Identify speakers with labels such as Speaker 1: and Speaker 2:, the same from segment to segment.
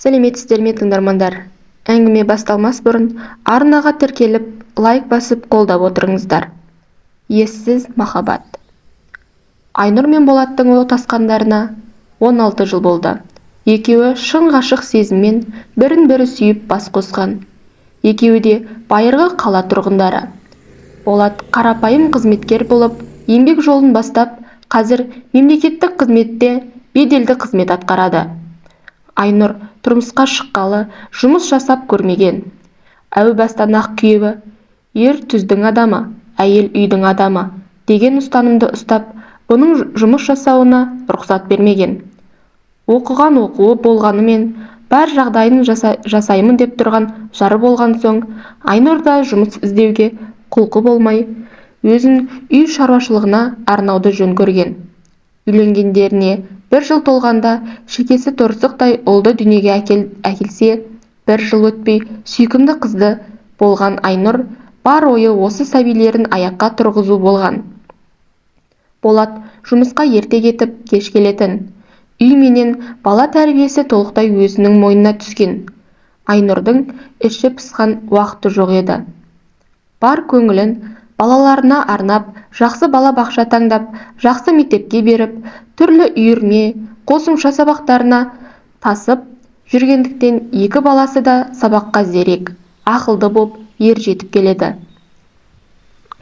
Speaker 1: Сәлеметсіздер ме тыңдармандар? Әңгіме басталмас бұрын арнаға тіркеліп, лайк басып қолдап отырыңыздар. Ессіз махаббат. Айнұр мен Болаттың отасқандарына 16 жыл болды. Екеуі шын ғашық сезіммен бірін-бірі сүйіп бас қосқан. Екеуі де байырғы қала тұрғындары. Болат қарапайым қызметкер болып, еңбек жолын бастап, қазір мемлекеттік қызметте беделді қызмет атқарады. Айнұр тұрмысқа шыққалы жұмыс жасап көрмеген. Әу бастан ақ күйеуі ер түздің адамы, әйел үйдің адамы деген ұстанымды ұстап, бұның жұмыс жасауына рұқсат бермеген. Оқыған оқуы болғанымен, бар жағдайын жасаймын деп тұрған жары болған соң, Айнұр да жұмыс іздеуге құлқы болмай, өзін үй шаруашылығына арнауды жөн көрген. Үйленгендеріне 1 жыл толғанда шекесі торсықтай ұлды дүниеге әкелсе, 1 жыл өтпей сүйкімді қызды болған Айнұр бар ойы осы сәбилерін аяққа тұрғызу болған. Болат жұмысқа ерте кетіп, кеш келетін. Үй менен бала тәрбиесі толықтай өзінің мойнына түскен. Айнұрдың іші пысқан уақыты жоқ еді. Бар көңілін балаларына арнап, жақсы бала бақша таңдап, жақсы мектепке беріп, түрлі үйірме, қосымша сабақтарына тасып жүргендіктен 2 баласы да сабаққа зерек, ақылды боп ер жетіп келеді.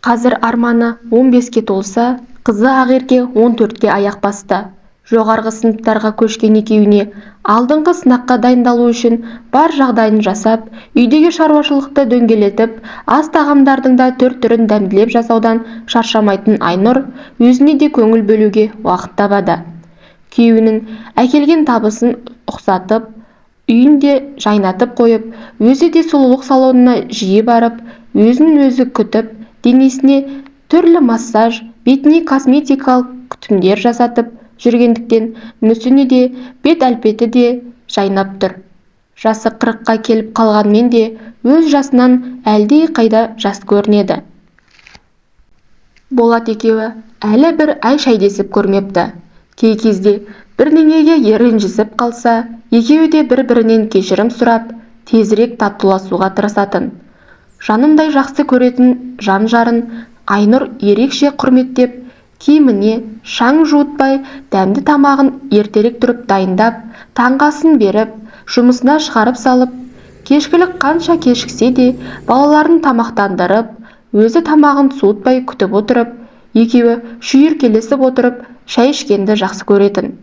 Speaker 1: Қазір арманы 15-ке толса, қызы Ақерке 14-ке аяқ басты. Жоғарғы сыныптарға көшкен екеуіне алдыңғы сынаққа дайындалу үшін бар жағдайын жасап, үйдегі шаруашылықты дөңгелетіп, ас тағамдардың да түр-түрін дәмділеп жасаудан шаршамайтын Айнұр өзіне де көңіл бөлуге уақыт табады. Күйеуінің әкелген табысын ұқсатып, үйінде жайнатып қойып, өзі де сұлулық салонына жиі барып, өзін-өзі күтіп, денесіне түрлі массаж, бетіне косметикалық күтімдер жасатып жүргендіктен мүсіні де, бет әлпеті де жайнап тұр. Жасы 40-қа келіп қалғанмен де өз жасынан әлде қайда жас көрінеді. Болат екеуі әлі бір ай шайдесіп көрмепті. Кей кезде бірдеңеге ренжісіп қалса, екеуі де бір-бірінен кешірім сұрап, тезірек татуласуға тырысатын. Жанындай жақсы көретін жан-жарын Айнұр ерекше құрметтеп, киіміне шаң жуытпай, дәмді тамағын ертерек тұрып дайындап, таңғасын беріп, жұмысына шығарып салып, кешкілік қанша кешіксе де балаларын тамақтандырып, өзі тамағын суытпай күтіп отырып, екеуі шүйіркелесіп отырып, шай ішкенді жақсы көретін.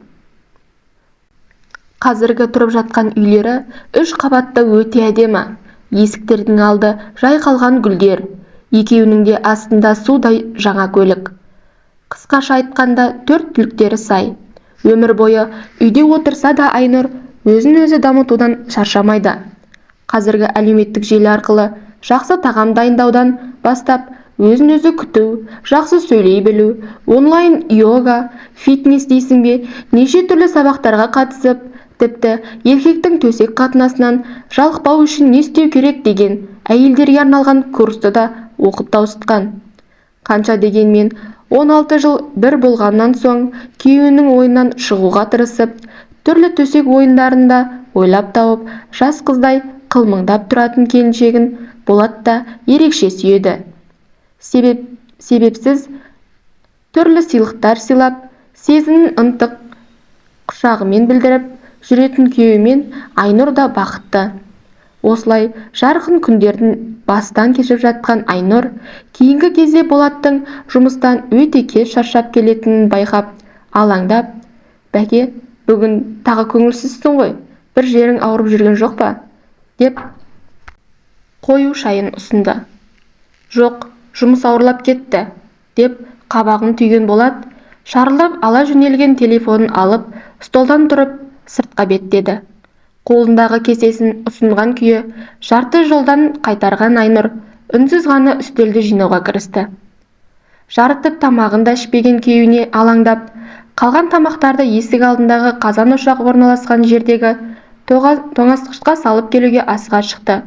Speaker 1: Қазіргі тұрып жатқан үйлері 3 қабатты өте әдемі. Есіктердің алды жайқалған гүлдер. Екеуінің де астында судай жаңа көлік. Қысқаша айтқанда 4 түліктері сай. Өмір бойы үйде отырса да Айнұр өзін-өзі дамытудан шаршамайды. Қазіргі әлеуметтік желі арқылы жақсы тағам дайындаудан бастап, өзін-өзі күту, жақсы сөйлей білу, онлайн йога, фитнес дейсің бе, неше түрлі сабақтарға қатысып, тіпті еркектің төсек қатынасынан жалықпау үшін не істеу керек деген әйелдерге арналған курсты да оқып тауысқан. Қанша дегенмен 16 жыл бір болғаннан соң күйеуінің ойынан шығуға тырысып, түрлі төсек ойындарында ойлап тауып, жас қыздай қылмыңдап тұратын келіншегін Болат та ерекше сүйеді. Себепсіз түрлі сыйлықтар сыйлап, сезімін ынтық құшағымен білдіріп жүретін күйеуімен Айнұр да бақытты. Осылай жарқын күндердің бастан кешіп жатқан Айнұр, кейінгі кезде Болаттың жұмыстан өте кеш шаршап келетінін байқап, алаңдап, «Бәке, бүгін тағы көңілсізсің ғой, бір жерің ауырып жүрген жоқ па?» деп қою шайын ұсынды. «Жоқ, жұмыс ауырлап кетті», деп қабағын түйген Болат, шарылдап ала жөнелген телефонын алып, столдан тұрып, сыртқа беттеді. Қолындағы кесесін ұсынған күйі, жарты жолдан қайтарған Айнұр үнсіз ғана үстелді жинауға кірісті. Жарытып тамағын да ішпеген күйеуіне алаңдап, қалған тамақтарды есік алдындағы қазан ошақ орналасқан жердегі тоңазытқышқа салып келуге асыға шықты.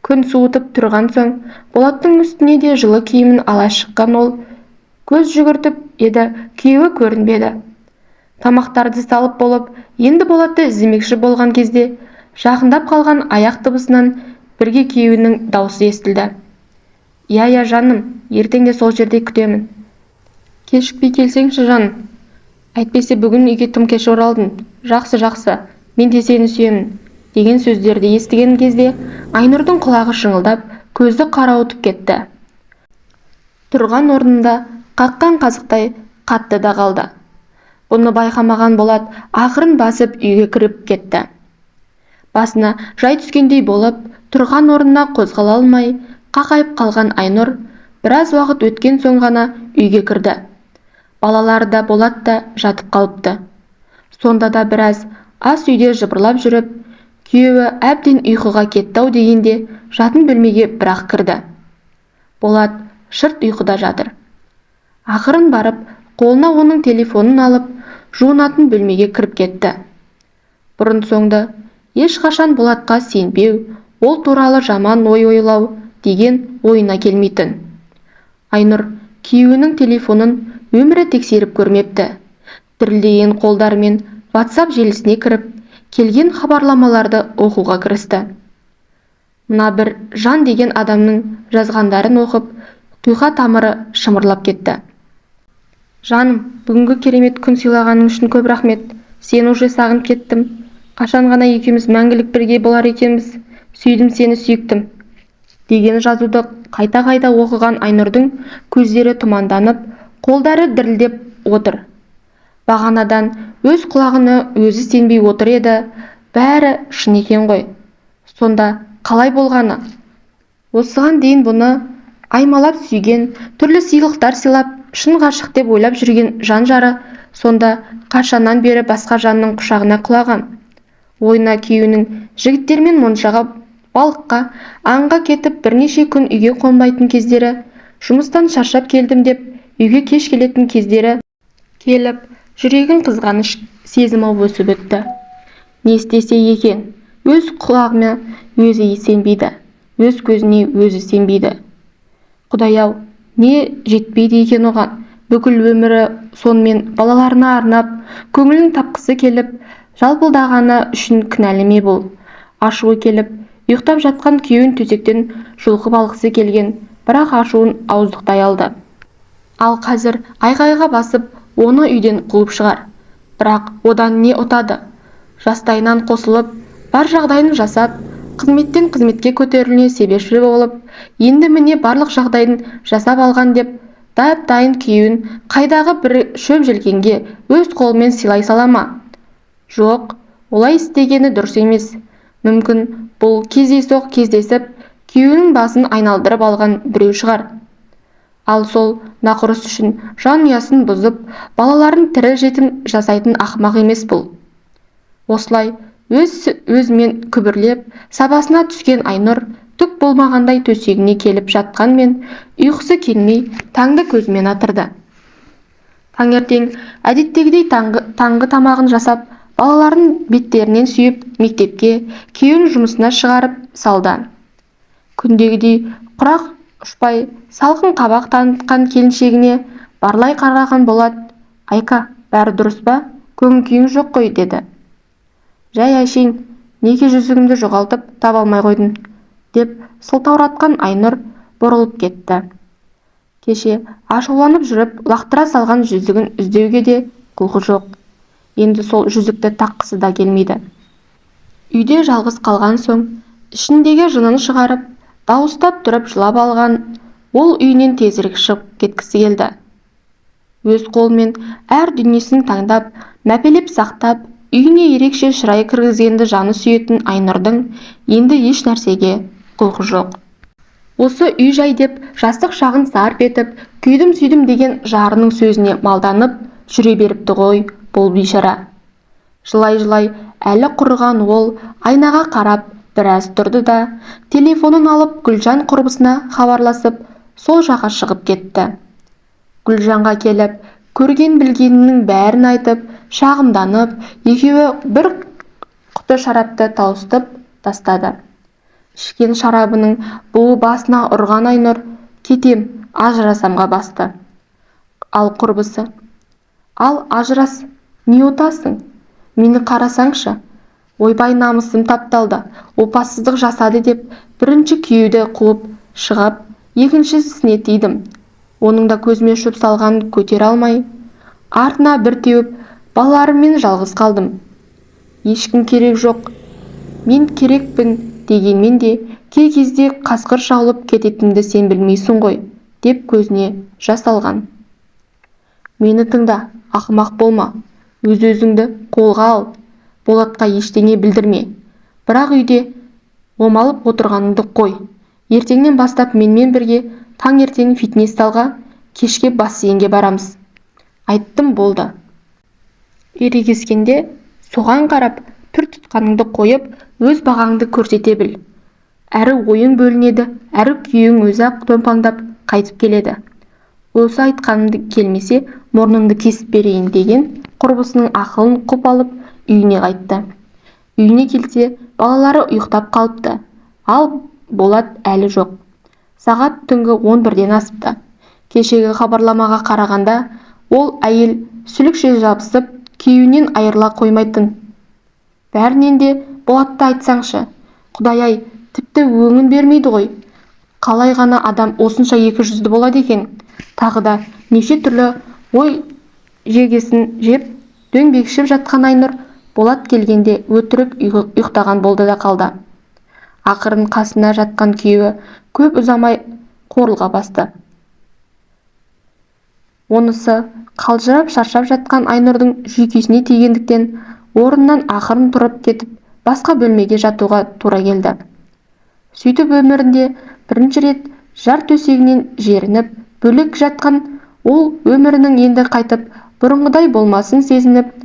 Speaker 1: Күн суытып тұрған соң, Болаттың үстіне де жылы киімін ала шыққан ол, көз жүгіртіп еді, күйеуі көрінбеді. Тамақтарды салып болып, енді Болатты іздемекші болған кезде, Жақындап қалған аяқ дыбысынан бірге күйеуінің даусы естілді. Иә, жаным, ертең де сол жерде күтемін. Кешікпей келсеңші, жаным. Әйтпесе бүгін үйге тым кеш оралдың. Жақсы, мен де сені сүйемін. Деген сөздерді естіген кезде Айнұрдың құлағы шыңылдап, көзі қарауытып кетті. Тұрған орнында қаққан қазықтай қатты да қалды. Бұны байқамаған Болат ақырын басып үйге кіріп кетті. Басына жай түскендей болып, тұрған орнына қозғала алмай, қақайып қалған Айнұр біраз уақыт өткен соң ғана үйге кірді. Балалары да Болат та жатып қалыпты. Сонда да біраз ас үйде жыбырлап жүріп, күйеуі әбден ұйқыға кетті-ау дегенде жатын бөлмеге бірақ кірді. Болат шырт ұйқыда жатыр. Ақырын барып, қолына оның телефонын алып, жуынатын бөлмеге кіріп кетті. Бұрын соңды ешқашан Болатқа сенбеу, ол туралы жаман ой ойлау деген ойына келмейтін. Айнұр күйеуінің телефонын өмірі тексеріп көрмепті. Дірілдеген қолдарымен WhatsApp желісіне кіріп, келген хабарламаларды оқуға кірісті. Мына бір Жан деген адамның жазғандарын оқып, тұйқа тамыры шымырлап кетті. Жаным, бүгінгі керемет күн сыйлағаның үшін көп рахмет. Сені уже сағынып кеттім. Қашан ғана екеуміз мәңгілік бірге болар екенбіз. Сүйдім сені, сүйіктім. Деген жазуды қайта-қайта оқыған Айнұрдың көздері тұманданып, қолдары дірілдеп отыр. Бағанадан өз құлағына өзі сенбей отыр еді, бәрі шын екен ғой. Сонда қалай болғаны? Осыған дейін бұны аймалап сүйген, түрлі сыйлықтар сыйлап, шын ғашық деп ойлап жүрген жан-жары сонда қашаннан бері басқа жанның құшағына құлаған. Ойына күйеуінің жігіттермен моншаға, балыққа, аңға кетіп бірнеше күн үйге қонбайтын кездері, жұмыстан шаршап келдім деп үйге кеш келетін кездері келіп, жүрегін қызғаныш сезімі өсіп өтті. Не істесе екен? Өз құлағына өзі сенбейді, өз көзіне өзі сенбейді. Құдай-ау, не жетпейді екен оған? Бүкіл өмірі сонымен балаларына арнап, көңілін тапқысы келіп, жалпылдағаны үшін кінәлі ме бұл? Ашуы келіп, ұйықтап жатқан күйеуін төсектен жұлқып алғысы келген, бірақ ашуын ауыздықтай алды. Ал қазір айғайға басып, оны үйден қуып шығар. Бірақ одан не ұтады? Жастайынан қосылып, бар жағдайын жасап, қызметтен қызметке көтеріліне себепші болып, енді міне барлық жағдайын жасап алған деп, дайын күйеуін қайдағы бір шөп желкенге өз қолымен сыйлай сала ма? Жоқ, олай істегені дұрыс емес. Мүмкін бұл кездейсоқ кездесіп, күйеуінің басын айналдырып алған біреу шығар. Ал сол нақұрыс үшін жан ұясын бұзып, балаларын тірі жетім жасайтын ақымақ емес бұл. Осылай өзімен күбірлеп, сабасына түскен Айнұр түк болмағандай төсегіне келіп жатқанмен, ұйқысы келмей таңды көзімен атырды. Таңертең әдеттегідей таңғы тамағын жасап, балаларын беттерінен сүйіп, мектепке, күйеуін жұмысына шығарып салды. Күндегідей құрақ ұшпай, салқын қабақ танытқан келіншегіне барлай қараған Болат: «Айка, бәрі дұрыс па? Көңіл-күйің жоқ қой», деді. «Жай әшейін, неге жүзігімді жоғалтып таба алмай қойдым?» деп сылтауратқан Айнұр бұрылып кетті. Кеше ашуланып жүріп, лақтыра салған жүзігін іздеуге де құлқы жоқ. Енді сол жүзікті таққысы да келмейді. Үйде жалғыз қалған соң, ішіндегі жынын шығарып, дауыстап тұрып жылап алған ол үйінен тезірек шығып кеткісі келді. Өз қолымен әр дүниесін таңдап, мәпелеп сақтап, үйіне ерекше шырай кіргізгенді жаны сүйетін Айнұрдың енді еш нәрсеге құлқы жоқ. Осы үй жай деп, жастық шағын сарп етіп, күйдім-сүйдім деген жарының сөзіне малданып жүре беріпті ғой бұл бейшара. Жылай-жылай әлі құрыған ол айнаға қарап біраз тұрды да, телефонын алып Гүлжан құрбысына хабарласып, сол жаққа шығып кетті. Гүлжанға келіп, көрген-білгенінің бәрін айтып, шағымданып, екеуі бір құты шарапты тауыстып тастады. Ішкен шарабының буы басына ұрған Айнұр кетем, ажырасамға басты. Ал құрбысы: «Ал ажырас, не ұтасың? Мені қарасаңшы, ойбай, намысым тапталды, опасыздық жасады деп бірінші күйеуді қуып шығып, екіншісіне тидім. Оның да көзіме шөп салғанын көтере алмай, артына бір теуіп, балаларыммен жалғыз қалдым. Ешкім керек жоқ, мен керекпін дегенмен де кей кезде қасқыр шаулып кететінді сен білмейсің ғой, деп көзіне жас алған. Мені тыңда, ақымақ болма, өз-өзіңді қолға ал, Болатқа ештеңе білдірме. Бірақ үйде омалып отырғаныңды қой. Ертеңнен бастап менімен бірге таңертең фитнес-залға, кешке бассейнге барамыз. Айттым, болды. Ерегескенде соған қарап түр тұтқаныңды қойып, өз бағаңды көрсете біл. Әрі ойың бөлінеді, әрі күйеуің өзі-ақ томпаңдап қайтып келеді. Осы айтқанымды келмесе, мұрныңды кесіп берейін деген құрбысының ақылын құп алып, үйіне қайтты. Үйіне келсе, балалары ұйықтап қалыпты. Ал Болат әлі жоқ. Сағат түнгі 11-ден асыпты. Кешегі хабарламаға қарағанда, ол әйел сүлікше жабысып, күйеуінен айырыла қоймайтын. Бәрінен де Болатты айтсаңшы. Құдай-ай, тіпті өңін бермейді ғой. Қалай ғана адам осынша 200-ді болады екен. Тағы да неше түрлі ой жегесін жеп, дөңбекшіп жатқан Айнұр Болат келгенде өтірік ұйықтаған болды да қалды. Ақырын қасына жатқан күйеуі көп ұзамай қорылға басты. Онысы қалжырап шаршап жатқан Айнұрдың жүйкесіне тигендіктен орнынан ақырын тұрып кетіп, басқа бөлмеге жатуға тура келді. Сөйтіп өмірінде бірінші рет жар төсегінен жерініп, бөлек жатқан ол өмірінің енді қайтып, бұрынғыдай болмасын сезініп,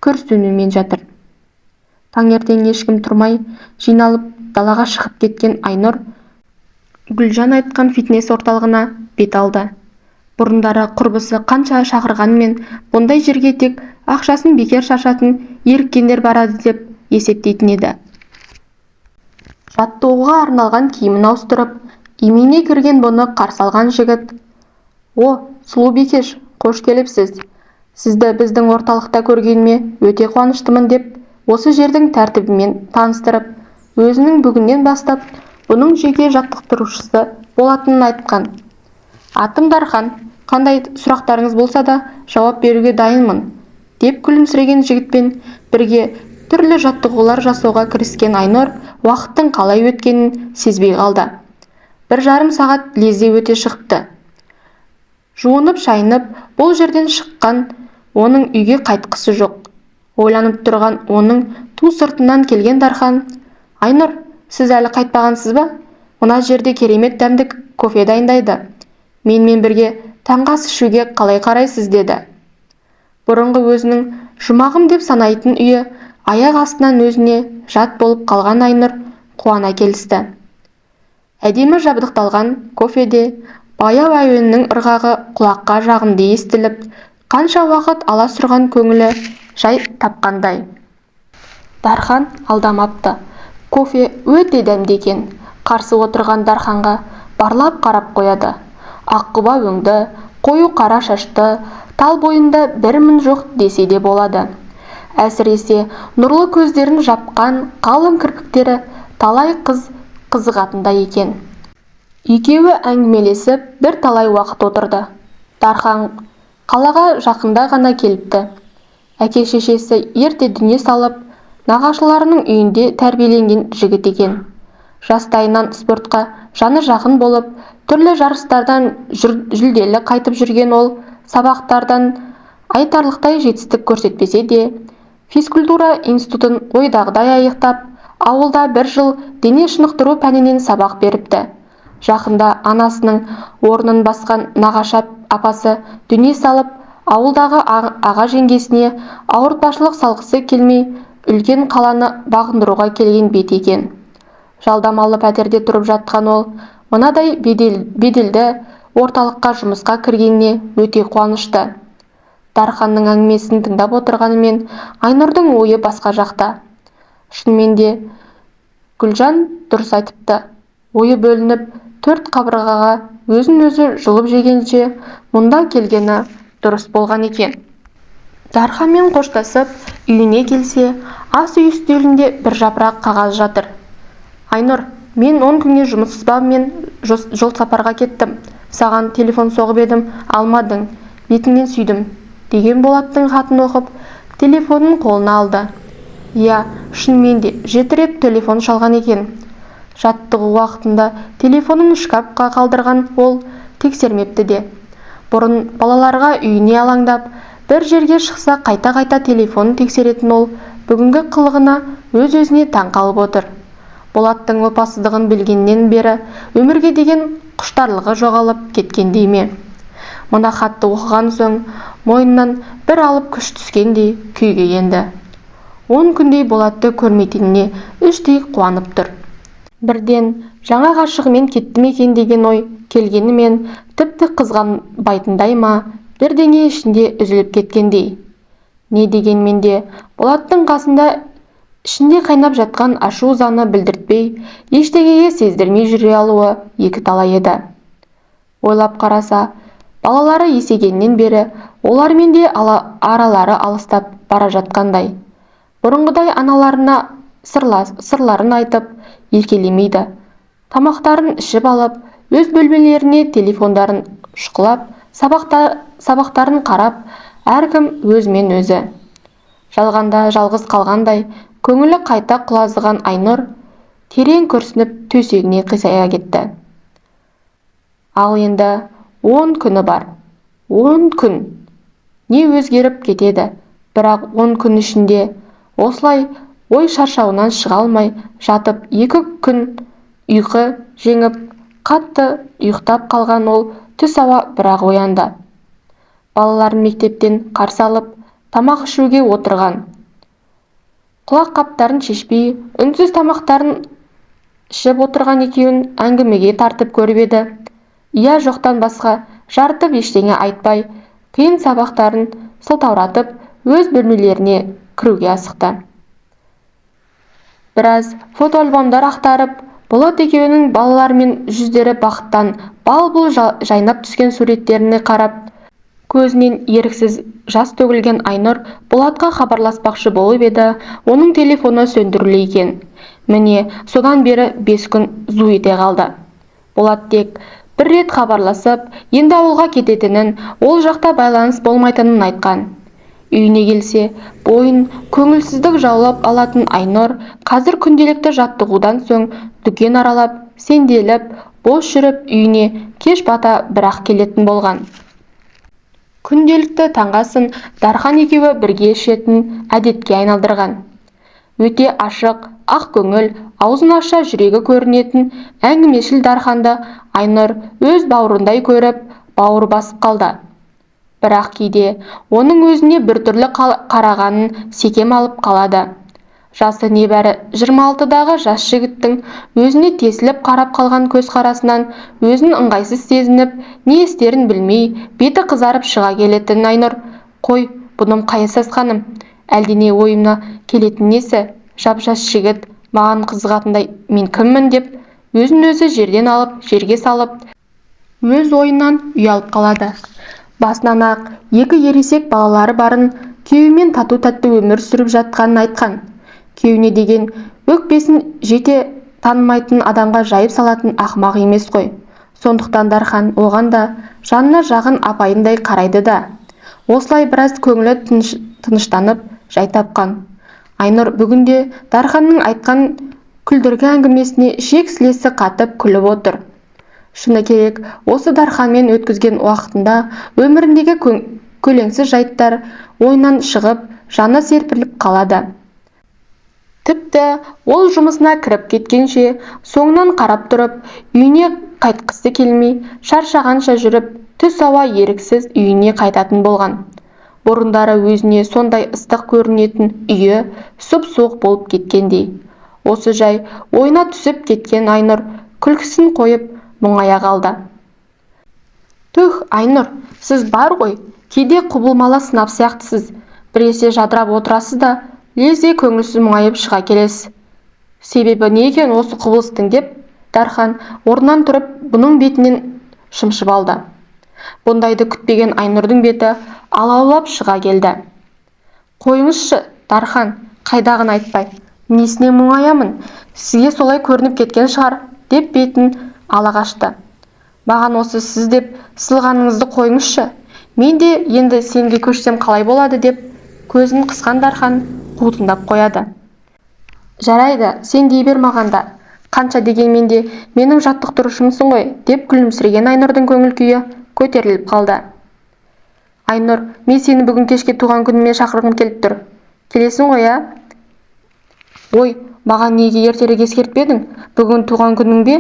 Speaker 1: күрсінумен жатыр. Таңертең ешкім тұрмай, жиналып далаға шығып кеткен Айнұр Гүлжан айтқан фитнес орталығына бет алды. Бұрындары құрбысы қанша шақырғанмен, бұндай жерге тек ақшасын бекер шашатын еріккендер барады деп есептейтін еді. Жаттығуға арналған киімін ауыстырып, имене кірген бұны қарсы алған жігіт: «О, сұлу бикеш, қош келіпсіз. Сізді біздің орталықта көргеніме өте қуаныштымын» деп, осы жердің тәртібімен таныстырып, өзінің бүгіннен бастап бұның жеке жаттықтырушысы болатынын айтқан. «Атым Дархан, қандай сұрақтарыңыз болса да жауап беруге дайынмын» деп күлімсіреген жігітпен бірге түрлі жаттығулар жасауға кіріскен Айнұр уақыттың қалай өткенін сезбей қалды. 1,5 сағат лезде өте шығыпты. Жуынып шайынып, бұл жерден шыққан оның үйге қайтқысы жоқ. Ойланып тұрған оның ту сыртынан келген Дархан: «Айнұр, сіз әлі қайтпағансыз ба? Мына жерде керемет дәмдік кофе дайындайды. Менімен бірге таңғы ас ішуге қалай қарайсыз?» деді. Бұрынғы өзінің жұмағым деп санайтын үйі аяқ астынан өзіне жат болып қалған Айнұр қуана келісті. Әдемі жабдықталған кофеде баяу әуеннің ырғағы құлаққа жағымды естіліп, қанша уақыт ала сұрған көңілі жай тапқандай. Дархан алдамапты. Кофе өте дәмді екен. Қарсы отырған Дарханға барлап қарап қояды. Аққұба өңді, қою қара шашты, тал бойында бір мін жоқ десе де болады. Әсіресе нұрлы көздерін жапқан қалың кірпіктері талай қыз қызығатындай екен. Екеуі әңгімелесіп бір талай уақыт отырды. Дархан қалаға жақында ғана келіпті. Әке-шешесі ерте дүние салып, нағашыларының үйінде тәрбиеленген жігіт екен. Жастайынан спортқа жаны жақын болып, түрлі жарыстардан жүлделі қайтып жүрген ол сабақтардан айтарлықтай жетістік көрсетпесе де, физкультура институтын ойдағыдай аяқтап, ауылда 1 жыл дене шынықтыру пәнінен сабақ беріпті. Жақында анасының орнын басқан нағашы апасы дүние салып, ауылдағы аға жеңгесіне ауыртпашылық салғысы келмей, үлкен қаланы бағындыруға келген бет екен. Жалдамалы пәтерде тұрып жатқан ол, мынадай беделді орталыққа жұмысқа кіргеніне өте қуанышты. Дарханның әңгімесін тыңдап отырғанымен, Айнұрдың ойы басқа жақта. Шынымен де Гүлжан дұрыс айтыпты. Ойы бөлініп, 4 қабырғаға өзін-өзі жұлып жегенше, мұнда келгені дұрыс болған екен. Дарханмен қоштасып, үйіне келсе, ас үй үстелінде бір жапырақ қағаз жатыр. Айнұр, мен 10 күнге жұмыссыз бабымен жол сапарға кеттім. Саған телефон соғып едім, алмадың, бетіңнен сүйдім, деген Болаттың хатын оқып, телефонын қолына алды. Иә, шынымен де 7 рет телефон шалған екен. Жаттығу уақытында телефонын шкафқа қалдырған ол тексермепті де. Бұрын балаларға үйіне алаңдап, бір жерге шықса қайта-қайта телефонын тексеретін ол бүгінгі қылығына өз-өзіне таң қалып отыр. Болаттың опасыздығын білгеннен бері өмірге деген құштарлығы жоғалып кеткендей ме? Мына хатты оқыған соң мойнынан бір алып күш түскендей күйге енді. 10 күндей Болатты көрмейтініне іштей қуанып тұр. Бірден жаңа ғашығымен кетті ме екен деген ой келгенімен тіпті қызғанбайтындай ма, бірдеңе ішінде үзіліп кеткендей. Не дегенмен де Болаттың қасында ішінде қайнап жатқан ашу ызаны білдіртпей, ештеңеге сездірмей жүре алуы екі талай еді. Ойлап қараса, балалары есейгеннен бері олармен де аралары алыстап бара жатқандай. Бұрынғыдай аналарына сырларын айтып еркелемейді. Тамақтарын ішіп алып, өз бөлмелеріне телефондарын шұқылап, сабақтарын қарап, әркім өзімен өзі. Жалғанда жалғыз қалғандай, көңілі қайта құлазыған Айнұр терең күрсініп төсегіне қисая кетті. Ал енді 10 күні бар. 10 күн. Не өзгеріп кетеді, бірақ 10 күн ішінде осылай ой шаршауынан шыға алмай жатып 2 күн ұйқы жеңіп, қатты ұйықтап қалған ол түс ауа бірақ оянды. Балаларын мектептен қарсы алып, тамақ ішуге отырған. Құлақ қаптарын шешпей, үнсіз тамақтарын ішіп отырған екеуін әңгімеге тартып көріп еді. Иә жоқтан басқа жартып ештеңе айтпай, қиын сабақтарын сылтауратып, өз бөлмелеріне кіруге асықты. Біраз фотоальбомдар ақтарып, Болат екеуінің балалармен жүздері бақыттан бал-бұл жайнап түскен суреттеріне қарап, көзінен еріксіз жас төгілген Айнұр Болатқа хабарласпақшы болып еді, оның телефоны сөндірулі екен. Міне, содан бері 5 күн зу ете қалды. Болат тек бір рет хабарласып, енді ауылға кететінін, ол жақта байланыс болмайтынын айтқан. Үйіне келсе, бойын көңілсіздік жаулап алатын Айнұр қазір күнделікті жаттығудан соң дүкен аралап, сенделіп, бос жүріп, үйіне кеш бата бірақ келетін болған. Күнделікті таңғасын Дархан екеуі бірге ішетін әдетке айналдырған. Өте ашық, ақ көңіл, аузын аша жүрегі көрінетін әңгімешіл Дарханды Айнұр өз бауырындай көріп, бауыр басып қалды. Бірақ кейде оның өзіне біртүрлі қарағанын секем алып қалады. Жасы небәрі 26-дағы жас жігіттің өзіне тесіліп қарап қалған көзқарасынан өзін ыңғайсыз сезініп, не істерін білмей, беті қызарып шыға келетін Айнұр, «Қой, бұным қайысыз ханым, әлдене ойымна келетін несі? Жап-жас жігіт, маған қызығатындай мен кіммін?» деп, өзін өзі жерден алып, жерге салып, өз ойынан ұялып қалады. Басынан ақ 2 ересек балалары барын, күйеуімен тату-тәтті өмір сүріп жатқанын айтқан. Күйеуіне деген өкпесін жете танымайтын адамға жайып салатын ақымақ емес қой. Сондықтан Дархан оған да жанына жағын апайындай қарайды да. Осылай біраз көңілі тыныштанып жай тапқан. Айнұр бүгінде Дарханның айтқан күлдіргі әңгімесіне шек-сілесі қатып күліп отыр. Шыны керек, осы Дарханмен өткізген уақытында өміріндегі көленсіз жайттар ойынан шығып, жаны серпіліп қалады. Тіпті ол жұмысына кіріп кеткенше, соңынан қарап тұрып, үйіне қайтқысы келмей, шаршағанша жүріп, түс ауа еріксіз үйіне қайтатын болған. Бұрындары өзіне сондай ыстық көрінетін үйі сұп-суық болып кеткендей. Осы жай ойына түсіп кеткен Айнұр күлкісін қойып мұңая қалды. «Түх, Айнұр, сіз бар ғой, кейде құбылмалы сынап сияқтысыз. Біресе жадырап отырасыз да, лезде көңілсіз мұңайып шыға келесіз. Себебі не екен осы құбылыстың?» деп Дархан орнынан тұрып бұның бетінен шымшып алды. Бұндайды күтпеген Айнұрдың беті алаулап шыға келді. Қойыңызшы, Дархан, қайдағын айтпай. Несіне мұңаямын, сізге солай көрініп кеткен шығар, деп бетін ала қашты. Маған осы сіз деп сылғаныңызды қойыңызшы. Мен де енді сенге көшсем қалай болады деп көзін қысқан Дархан қутыңдап қояды. Жарайды, сен дей бер мағанда. Қанша дегенмен де менің жаттықтырушымсың ғой, деп күлімсіреген Айнұрдың көңіл күйі көтеріліп қалды. Айнұр, мен сені бүгін кешке туған күніме шақырғым келіп тұр. Келесің ғой, а? Ой, маған неге ертерек ескертпедің? Бүгін туған күнің бе?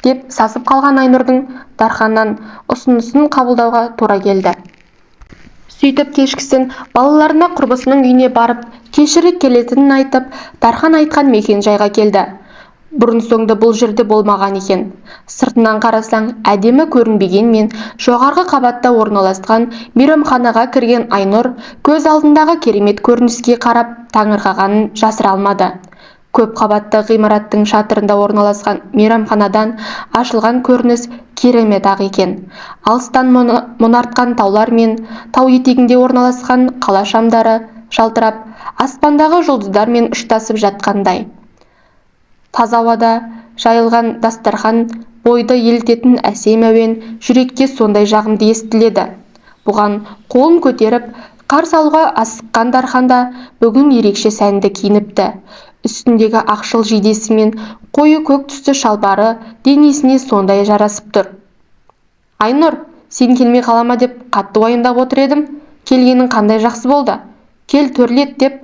Speaker 1: Деп сасып қалған Айнұрдың Дарханнан ұсынысын қабылдауға тура келді. Сөйтіп кешкісін балаларына құрбысының үйіне барып, кешірек келетінін айтып, Дархан айтқан мекен-жайға келді. Бұрын-соңды бұл жерде болмаған екен. Сыртынан қарасаң, әдемі көрінбегенмен, жоғарғы қабатта орналасқан мейрамханаға кірген Айнұр көз алдындағы керемет көрініске қарап таңырқағанын жасыра алмады. Көп қабатты ғимараттың шатырында орналасқан мейрамханадан ашылған көрініс керемет-ақ екен. Алыстан мұнартқан таулар мен тау етегінде орналасқан қала шамдары жалтырап, аспандағы жұлдыздармен ұштасып жатқандай. Таза ауада жайылған дастархан бойды елтетін әсем әуен жүрекке сондай жағымды естіледі. Бұған қолын көтеріп, қарсы алуға асыққан Дарханда бүгін ерекше сәнді киініпті. Үстіндегі ақшыл жейдесі мен қою көк түсті шалбары денесіне сондай жарасып тұр. Айнұр, сен келмей қалама деп қатты уайымдап отыр едім. Келгенің қандай жақсы болды. Кел төрлет деп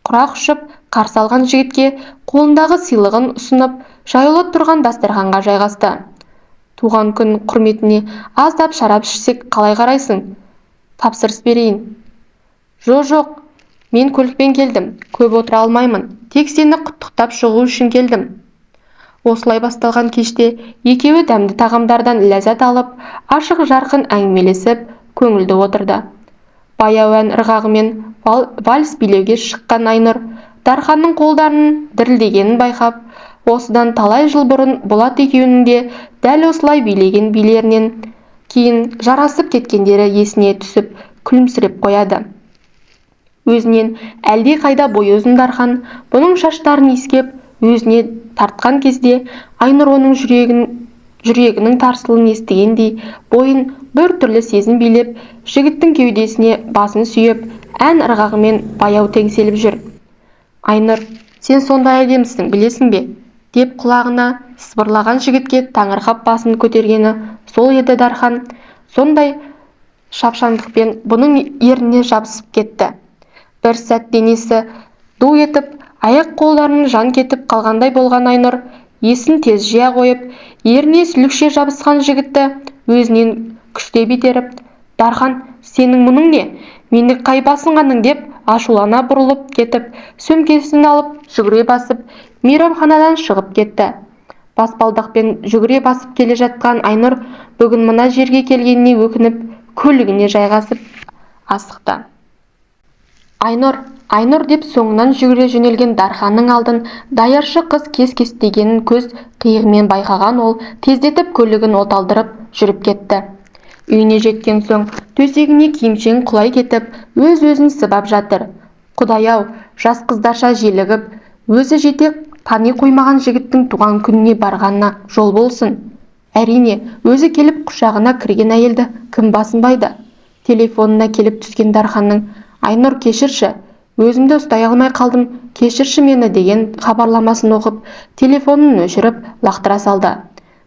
Speaker 1: құрақ ұшып қарсы алған жігітке қолындағы сыйлығын ұсынып, жайылы тұрған дастарханға жайғасты. Туған күн құрметіне аздап шарап ішсек қалай қарайсың? Тапсырыс берейін. Жоқ, мен көлікпен келдім. Көп отыра алмаймын. Тек сені құттықтап шығу үшін келдім. Осылай басталған кеште екеуі дәмді тағамдардан ләззат алып, ашық жарқын әңгімелесіп, көңілді отырды. Баяу ән ырғағымен вальс билеуге шыққан Айнұр Дарханның қолдарының дірілдегенін байқап, осыдан талай жыл бұрын Болат екеуінің де дәл осылай билеген билерінен кейін жарасып кеткендері есіне түсіп, күлімсіреп қояды. Өзінен әлде қайда бойы ұзын Дархан бұның шаштарын иіскеп, өзіне тартқан кезде Айнұр оның жүрегінің тарсылын естігендей бойын бір түрлі сезім билеп, жігіттің кеудесіне басын сүйеп, ән ырғағымен баяу теңселіп жүр. Айнұр, сен сондай әдемісің, білесің бе? Деп құлағына сыбырлаған жігітке таңырқап басын көтергені сол еді. Дархан сондай шапшаңдықпен бұның ерніне жабысып кетті. Бір сәт денесі ду етіп, аяқ қолдарының жан кетіп қалғандай болған Айнұр есін тез жия қойып, еріне сүлікше жабысқан жігітті өзінен күштеп итеріп, Дархан, сенің мұның не? Мені қай басынғаның деп ашулана бұрылып кетіп, сөмкесін алып, жүгіре басып, мейрамханадан шығып кетті. Баспалдақпен жүгіре басып келе жатқан Айнұр бүгін мына жерге келгеніне өкініп, көлігіне жайғасып асықты. Айнұр деп соңынан жүгіре жөнелген Дарханның алдын даяршы қыз кес-кестегенін көз қиығымен байқаған ол тездетіп көлігін оталдырып жүріп кетті. Үйіне жеткен соң төсегіне киімшең құлай кетіп, өз-өзін сыбап жатыр. Құдай-ау, жас қыздарша желігіп, өзі жете тани қоймаған жігіттің туған күніне барғанына жол болсын. Әрине, өзі келіп құшағына кірген әйелді кім басынбайды? Телефонына келіп түскен Дарханның «Айнұр, кешірші, өзімді ұстай алмай қалдым, кешірші мені» деген хабарламасын оқып, телефонын өшіріп, лақтыра салды.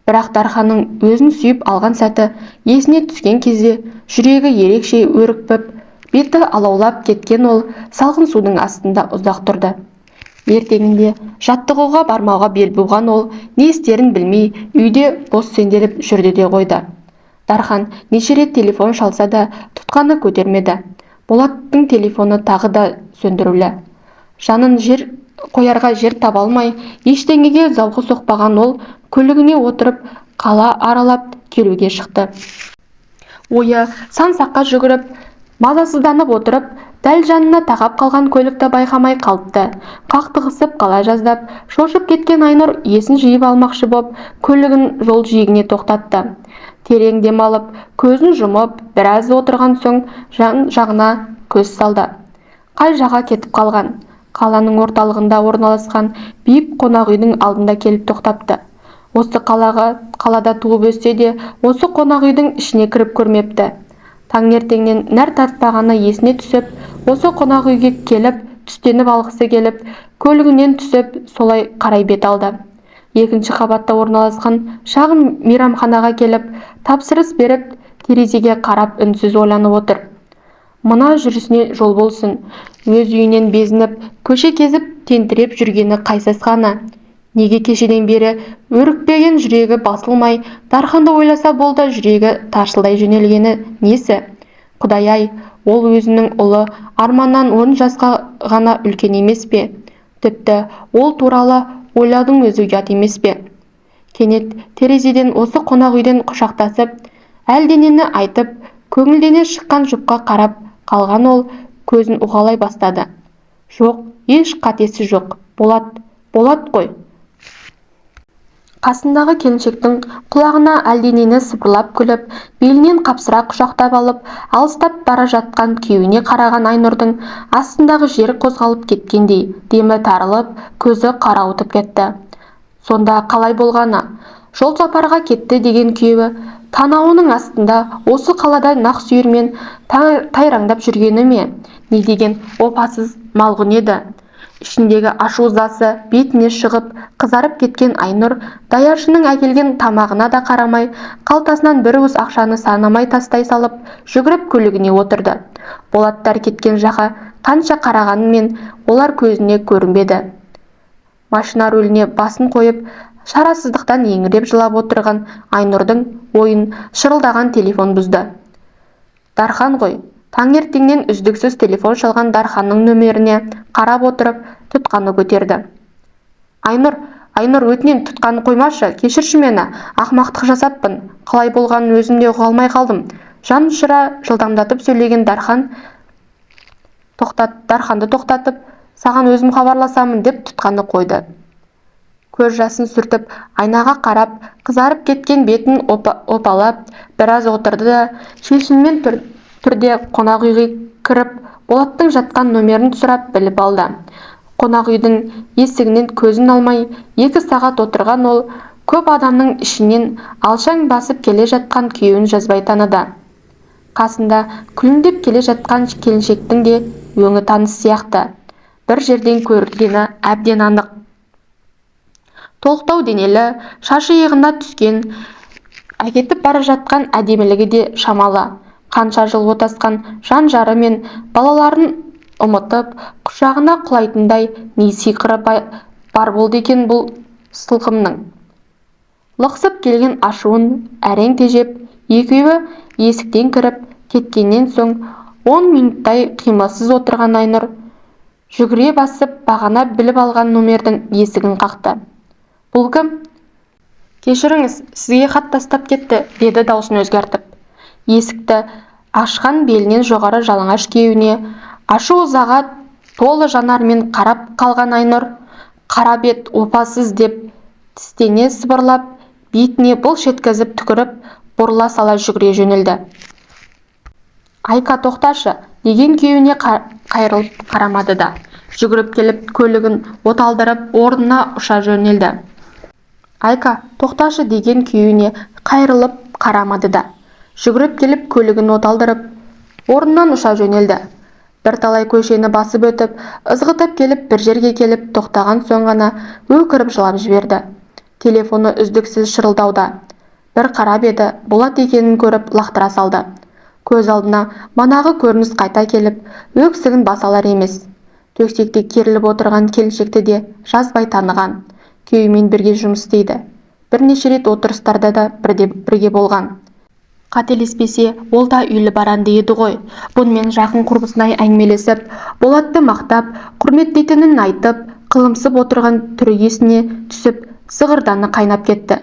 Speaker 1: Бірақ Дарханның өзін сүйіп алған сәті есіне түскен кезде жүрегі ерекше өрекпіп, беті алаулап кеткен ол салқын судың астында ұзақ тұрды. Ертеңінде жаттығуға бармауға бел буған ол не істерін білмей үйде бос сенделіп жүрді де қойды. Дархан неше рет телефон шалса да тұтқаны көтермеді. Болаттың телефоны тағы да сөндірулі. Жанын қоярға жер таба алмай, ештеңеге зауқы соқпаған ол көлігіне отырып қала аралап келуге шықты. Ойы сан-саққа жүгіріп, мазасызданып отырып, дәл жанына тақап қалған көлікті байқамай қалыпты. Қақтығысып қала жаздап, шошып кеткен Айнұр есін жиып алмақшы боп, көлігін жол жиегіне тоқтатты. Терең дем алып, көзін жұмып, біраз отырған соң жан жағына көз салды. Қай жаққа кетіп қалған? Қаланың орталығында орналасқан биік қонақ үйдің алдында келіп тоқтапты. Осы қалада туып өссе де, осы қонақ үйдің ішіне кіріп көрмепті. Таңертеңнен нәр татпағаны есіне түсіп, осы қонақ үйге келіп, түстеніп алғысы келіп, көлігінен түсіп, солай қарай бет алды. Екінші қабатта орналасқан шағын мейрамханаға келіп, тапсырыс беріп, терезеге қарап үнсіз ойланып отыр. Мына жүрісіне жол болсын. Өз үйінен безініп, көше кезіп, тентіреп жүргені қайсасқаны. Неге кешеден бері өрікпеген жүрегі басылмай, Дарханды ойласа болды, жүрегі тарсылдай жөнелгені несі? Құдай-ай, ол өзінің ұлы Арманнан 10 жасқа ғана үлкен емес пе? Тіпті ол туралы ойлаудың өзі ұят емес пе? Кенет терезеден осы қонақ үйден құшақтасып, әлденені айтып, көңілдене шыққан жұпқа қарап қалған ол көзін уғалай бастады. Жоқ, еш қатесі жоқ. Болат қой. Қасындағы келіншектің құлағына әлденені сыбырлап күліп, белінен қапсыра құшақтап алып, алыстап бара жатқан күйеуіне қараған Айнұрдың астындағы жер қозғалып кеткендей, демі тарылып, көзі қарауытып кетті. Сонда қалай болғаны? Жол сапарға кетті деген күйеуі танауының астында осы қалада нақсүйермен тайраңдап жүргені ме? Не деген опасыз малғұн еді? Ішіндегі ашу-ызасы бетіне шығып, қызарып кеткен Айнұр даяшының әкелген тамағына да қарамай, қалтасынан бір уыс ақшаны санамай тастай салып, жүгіріп көлігіне отырды. Болаттар кеткен жаққа қанша қарағанымен олар көзіне көрінбеді. Машина рөліне басын қойып, шарасыздықтан еңіреп жылап отырған Айнұрдың ойын шырылдаған телефон бұзды. Дархан ғой. Таңертеңнен үздіксіз телефон шалған Дарханның нөмеріне қарап отырып, тұтқаны көтерді. Айнұр, өтінен тұтқаны қоймашы, кешірші мені, ақымақтық жасаппын. Қалай болғанын өзім де ұға алмай қалдым. Жан ұшыра жылдамдатып сөйлеген Дарханды тоқтатып, саған өзім хабарласамын деп тұтқаны қойды. Көз жасын сүртіп, айнаға қарап, қызарып кеткен бетін опалап, біраз отырды да, шешінмен түрде қонақ үйге кіріп, Болаттың жатқан нөмерін сұрап біліп алды. Қонақ үйдің есігінен көзін алмай, 2 сағат отырған ол, көп адамның ішінен алшаң басып келе жатқан күйеуін жазбай таныды. Қасында күлімдеп келе жатқан келіншектің де өңі таныс сияқты. Бір жерден көргені әбден анық. Толықтау денелі, шашы иығына түскен, әкетіп бара жатқан әдемілігі де шамалы. Қанша жыл отасқан жан-жары мен балаларын ұмытып, құшағына құлайтындай не сиқыры бар болды екен бұл сылқымның. Лықсып келген ашуын әрең тежеп, екеуі есіктен кіріп кеткеннен соң 10 минуттай қимылсыз отырған Айнұр жүгіре басып бағана біліп алған нөмердің есігін қақты. Бұл кім? Кешіріңіз, сізге хат тастап кетті, деді даусын өзгертіп. Есікті ашқан белінен жоғары жалаңаш күйеуіне ашу-ызаға толы жанармен қарап қалған Айнұр, қара бет опасыз деп тістене сыбырлап, бетіне былш еткізіп түкіріп, бұрыла сала жүгіре жөнелді. Айка, тоқташы, деген күйеуіне қайрылып қарамады да, жүгіріп келіп көлігін оталдырып орнына ұша жөнелді. Айка, тоқташы, деген күйеуіне қайрылып қарамады да, жүгіріп келіп көлігін оталдырып орнынан ұша жөнелді. Бірталай көшені басып өтіп, ызғытып келіп бір жерге келіп тоқтаған соң ғана өкіріп жылап жіберді. Телефоны үздіксіз шырылдауда. Бір қарап еді, Болат екенін көріп лақтыра салды. Көз алдына манағы көрініс қайта келіп, өксігін басалар емес. Төсекте керіліп отырған келіншекті де жазбай таныған. Күйеуімен бірге жұмыс істейді. Бірнеше рет отырыстарда да бірге болған. Қателеспесе, ол да үйлі баранды еді ғой. Бұнымен жақын құрбысынай әңгімелесіп, Болатты мақтап, құрметтейтінін айтып, қылымсып отырған түрі есіне түсіп, сығырданы қайнап кетті.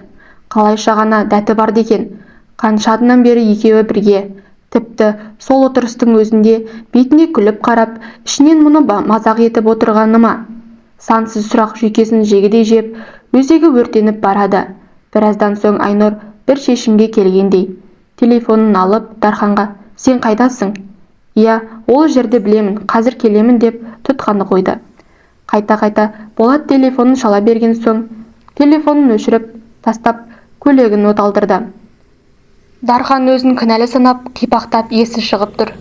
Speaker 1: Қалайша ғана дәті бар екен. Қанша адынан бері екеуі бірге. Тіпті сол отырыстың өзінде бетіне күліп қарап, ішінен мұны мазақ етіп отырғаны ма? Сансыз сұрақ жүйкесін жегідей жеп, өзегі өртеніп барады. Біраздан соң Айнұр бір шешімге келгендей телефонын алып Дарханға: «Сен қайдасың?» Иә, ол жерді білемін, қазір келемін деп тұтқаны қойды. Қайта-қайта Болат телефонын шала берген соң, телефонын өшіріп тастап, көйлегін оталдырды. Дархан өзін кінәлі санап, қипақтап есі шығып тұр.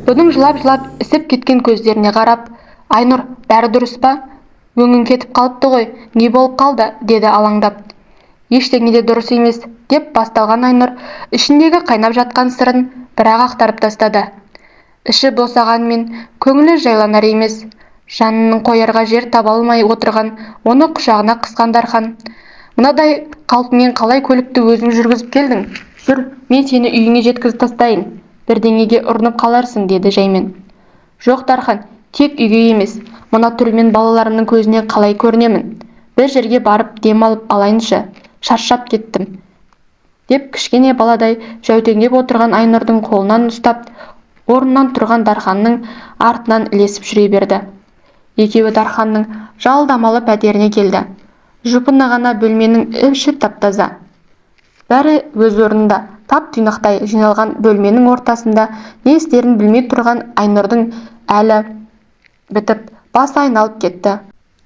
Speaker 1: Бұның жылап-жылап ісіп кеткен көздеріне қарап, «Айнұр, бәрі дұрыс па? Өңің кетіп қалыпты ғой, не болып қалды?» деді алаңдап. «Ештеңе де дұрыс емес», деп басталған Айнұр ішіндегі қайнап жатқан сырын бірақ ақтарып тастады. Іші босағанмен көңілі жайланар емес. Жанының қоярға жер таба алмай отырған оны құшағына қысқан Дархан. «Мынадай қалпымен қалай көлікті өзің жүргізіп келдің? Жүр, мен сені үйіңе жеткізіп тастайын. Бірдеңеге ұрынып қаларсың», деді жаймен. «Жоқ Дархан, тек үйге емес, мына түрмен балаларымның көзіне қалай көрінемін? Бір жерге барып дем алып алайыншы, шаршап кеттім», деп кішкене баладай жәутеңдеп отырған Айнұрдың қолынан ұстап, орнынан тұрған Дарханның артынан ілесіп жүре берді. Екеуі Дарханның жалдамалы пәтеріне келді. Жұпыны ғана бөлменің іші тап-таза. Бәрі өз орнында, тап-тұйнақтай жиналған бөлменің ортасында не істерін білмей тұрған Айнұрдың әлі бітіп, басы айналып кетті.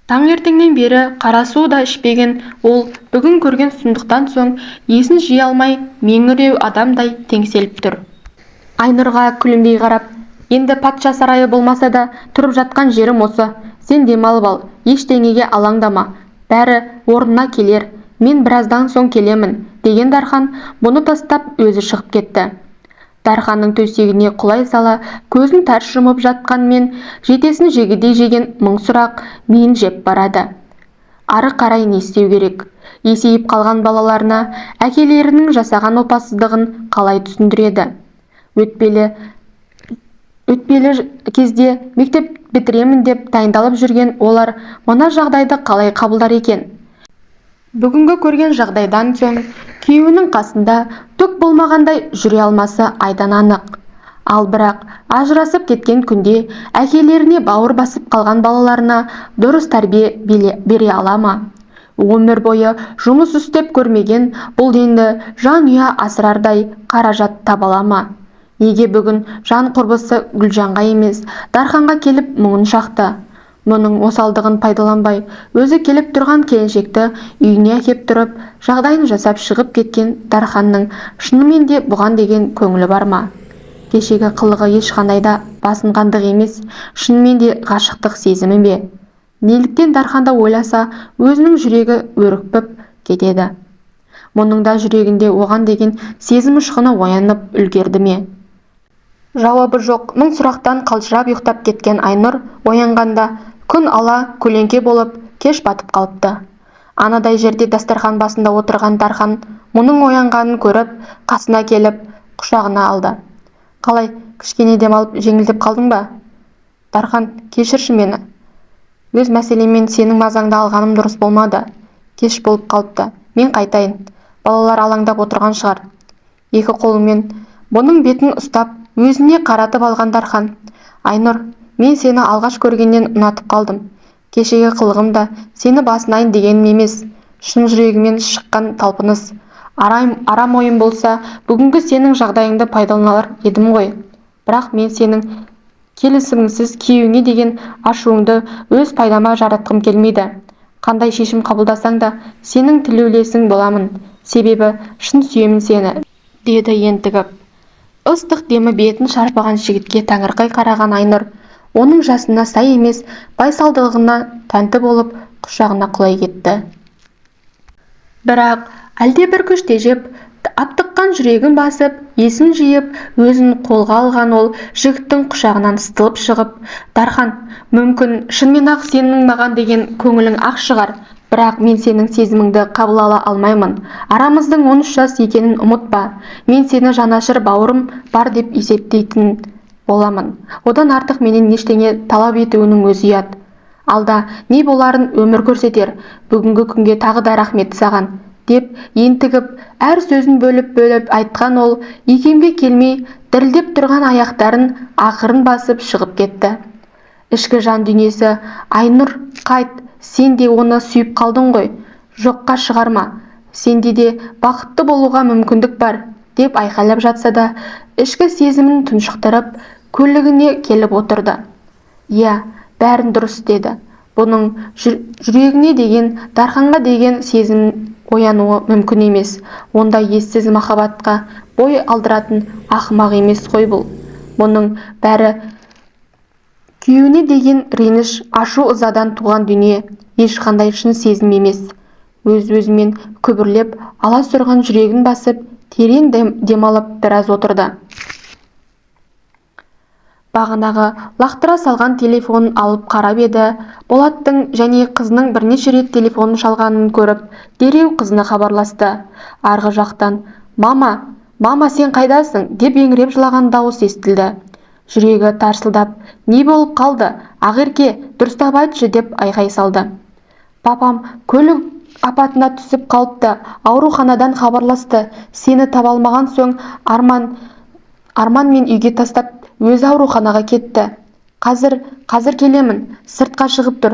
Speaker 1: Таңертеңнен бері қара су да ішпеген ол бүгін көрген сұмдықтан соң есін жия алмай меңіреу адамдай теңселіп тұр. Айнұрға күлімдей қарап, «Енді патша сарайы болмаса да тұрып жатқан жерім осы. Сен демалып ал, ештеңеге алаңдама. Бәрі орнына келер. Мен біраздан соң келемін», деген Дархан бұны тастап өзі шығып кетті. Дарханның төсегіне құлай сала, көзін тарс жұмып жатқанмен, жетесін жегідей жеген мың сұрақ миын жеп барады. Ары қарай не істеу керек? Есейіп қалған балаларына әкелерінің жасаған опасыздығын қалай түсіндіреді? Өтпелі кезде мектеп бітіремін деп дайындалып жүрген олар мына жағдайды қалай қабылдар екен? Бүгінгі көрген жағдайдан соң күйеуінің қасында түк болмағандай жүре алмасы айдан анық. Ал бірақ ажырасып кеткен күнде әкелеріне бауыр басып қалған балаларына дұрыс тәрбие бере ала ма? Өмір бойы жұмыс істеп көрмеген бұл енді жанұя асырардай қаражат таба ала ма? Неге бүгін жан құрбысы Гүлжанға емес, Дарханға келіп мұңын шақты? Мұның осалдығын пайдаланбай, өзі келіп тұрған келіншекті үйіне әкеп тұрып, жағдайын жасап шығып кеткен Дарханның шынымен де бұған деген көңілі бар ма? Кешегі қылығы ешқандай да басынғандық емес, шынымен де ғашықтық сезімі бе? Неліктен Дарханда ойласа, өзінің жүрегі өрекпіп кетеді? Мұның да жүрегінде оған деген сезім ұшқыны оянып үлгерді ме? Жауабы жоқ мың сұрақтан қалжырап ұйықтап кеткен Айнұр оянғанда күн ала көлеңке болып кеш батып қалыпты. Анадай жерде дастархан басында отырған Дархан мұның оянғанын көріп, қасына келіп, құшағына алды. «Қалай, кішкене демалып жеңілдеп қалдың ба?» «Дархан, кешірші мені. Өз мәселемен сенің мазаңды алғаным дұрыс болмады. Кеш болып қалыпты. Мен қайтайын. Балалар алаңдап отырған шығар». Екі қолымен бұның бетін ұстап, өзіне қаратып алған Дархан: «Айнұр, мен сені алғаш көргеннен ұнатып қалдым. Кешегі қылығым да сені басынайын дегенім емес, шын жүрегімен шыққан талпыныс. Арам ойым болса, бүгінгі сенің жағдайыңды пайдаланар едім ғой. Бірақ мен сенің келісіміңсіз күйеуіңе деген ашуыңды өз пайдама жаратқым келмейді. Қандай шешім қабылдасаң да сенің тілеулесің боламын. Себебі шын сүйемін сені», деді ентігіп. Ыстық демі бетін шарпыған жігітке таңырқай қараған Айнұр, оның жасына сай емес байсалдылығына тәнті болып құшағына құлай кетті. Бірақ әлде бір күш тежеп, аптыққан жүрегін басып, есін жиып, өзін қолға алған ол жігіттің құшағынан сытылып шығып: «Дархан, мүмкін шынымен-ақ сенің маған деген көңілің ақ шығар, бірақ мен сенің сезіміңді қабыл ала алмаймын. Арамыздың 13 жас екенін ұмытпа. Мен сені жанашыр бауырым бар деп есептейтін боламын. Одан артық менен ештеңе талап етуінің өзі ұят. Алда не боларын өмір көрсетер. Бүгінгі күнге тағы да рахмет саған», деп ентігіп, әр сөзін бөліп айтқан ол икемге келмей дірілдеп тұрған аяқтарын ақырын басып шығып кетті. Ішкі жан дүниесі: «Айнұр, қайт, сен де оны сүйіп қалдың ғой, жоққа шығарма, сенде де бақытты болуға мүмкіндік бар», деп айқайлап жатса да, ішкі сезімін тұншықтырып, көлігіне келіп отырды. Иә, бәрін дұрыс деді. Бұның жүрегіне деген, Дарханға деген сезім оянуы мүмкін емес. Онда ессіз махаббатқа бой алдыратын ақымақ емес қой бұл. Мұның бәрі күйеуіне деген реніш, ашу-ызадан туған дүние, ешқандай шын сезім емес. Өз-өзімен күбірлеп, аласұрған жүрегін басып, терең демалып біраз отырды. Бағанағы лақтыра салған телефонын алып қарап еді. Болаттың және қызының бірнеше рет телефонын шалғанын көріп, дереу қызына хабарласты. Арғы жақтан «Мама, сен қайдасың?» деп еңіреп жылаған дауыс естілді. Жүрегі тарсылдап, «Не болып қалды? Ақерке, дұрыстап айтшы» деп айқай салды. «Папам көлік апатына түсіп қалыпты, ауруханадан хабарласты. Сені таба алмаған соң Арман мен үйге тастап өзі ауруханаға кетті. Қазір келемін, сыртқа шығып тұр.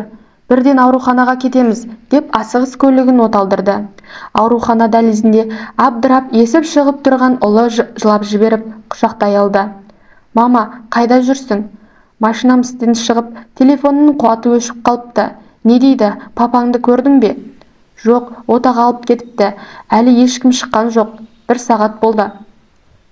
Speaker 1: Бірден ауруханаға кетеміз» деп асығыс көлігін оталдырды. Аурухана дәлізінде абдырап есіп шығып тұрған ұлы жылап жіберіп құшақтай алды. «Мама, қайда жүрсің?» «Машинам істен шығып, телефонның қуаты өшіп қалыпты. Не дейді, папаңды көрдің бе?» «Жоқ, отаға алып кетіпті. Әлі ешкім шыққан жоқ. 1 сағат болды».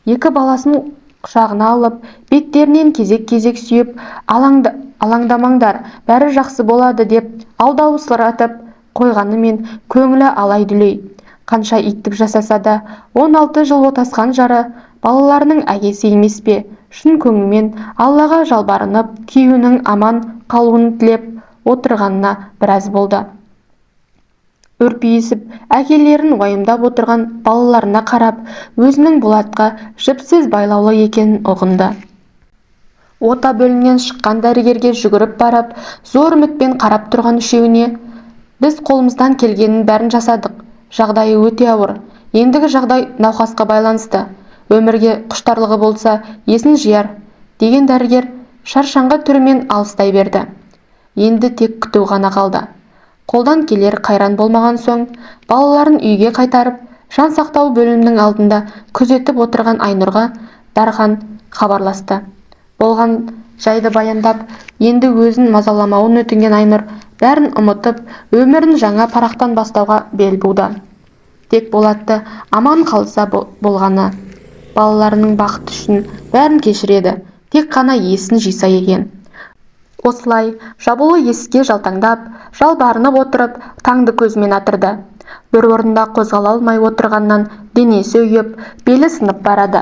Speaker 1: Екі баласын құшағына алып, беттерінен кезек-кезек сүйіп, алаңдамаңдар, бәрі жақсы болады деп алдаусыратып қойғанымен көңілі алай-дүлей. Қанша иттік жасаса да, 16 жыл отасқан жары балаларының әкесі емес пе? Шын көңілмен Аллаға жалбарынып, күйеуінің аман қалуын тілеп отырғанына біраз болды. Үрпиісіп, әкелерін уайымдап отырған балаларына қарап, өзінің Болатқа жіпсіз байлаулы екенін ұғынды. Ота бөлімнен шыққан дәрігерге жүгіріп барып, зор үмітпен қарап тұрған үшеуіне: «Біз қолымыздан келгенін бәрін жасадық. Жағдайы өте ауыр. Ендігі жағдай науқасқа байланысты. Өмірге құштарлығы болса, есін жияр» деген дәрігер шаршаңғы түрімен алыстай берді. Енді тек күту ғана қалды. Қолдан келер қайран болмаған соң, балаларын үйге қайтарып, жан сақтау бөлімінің алдында күзетіп отырған Айнұрға Дархан хабарласты. Болған жайды баяндап, енді өзін мазаламауын өтінген Айнұр бәрін ұмытып, өмірін жаңа парақтан бастауға бел буды. Тек Болатты аман қалса болғаны. Балаларының бақыты үшін бәрін кешіреді, тек қана есін жиса екен. Осылай жабулы есікке жалтаңдап, жалбарынып отырып, таңды көзімен атырды. Бір орында қозғала алмай отырғаннан денесі үйіп, белі сынып барады.